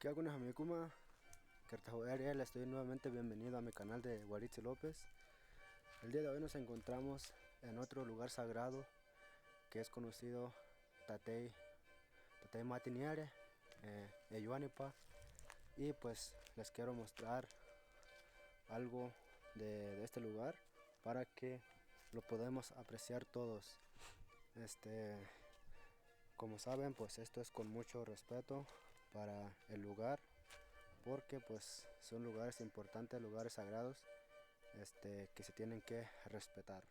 ¿Qué hago, Kuma? Ariel, estoy nuevamente bienvenido a mi canal de Guaritzi López. El día de hoy nos encontramos en otro lugar sagrado que es conocido Tatey Matiniare, Eyuanipa, y pues les quiero mostrar algo de este lugar para que lo podamos apreciar todos. Como saben, pues esto es con mucho respeto para el lugar, porque pues son lugares importantes, lugares sagrados, que se tienen que respetar.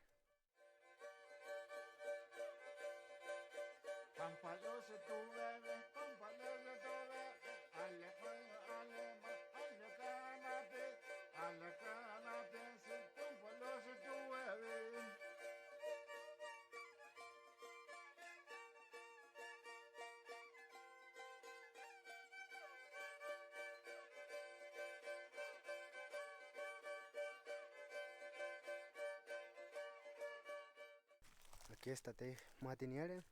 Aquí está Tatey Matiniere.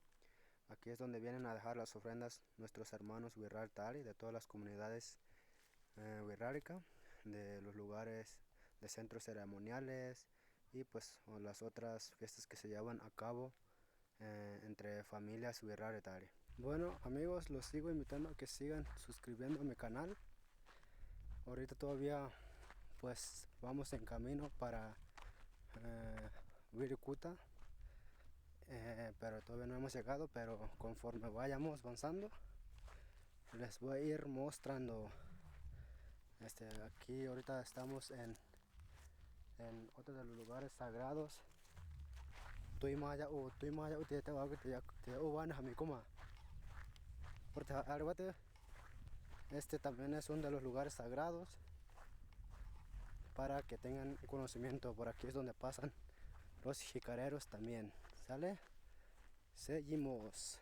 Aquí es donde vienen a dejar las ofrendas nuestros hermanos Wirrar Tari de todas las comunidades Wirrárica, de los lugares de centros ceremoniales y pues las otras fiestas que se llevan a cabo entre familias Wirrar Tari. Bueno amigos, los sigo invitando a que sigan suscribiendo a mi canal. Ahorita todavía pues vamos en camino para Wirikuta. Pero todavía no hemos llegado, pero conforme vayamos avanzando les voy a ir mostrando. Aquí ahorita estamos en otro de los lugares sagrados. Este también es uno de los lugares sagrados, para que tengan conocimiento. Por aquí es donde pasan los jicareros también. ¿Sale? Seguimos.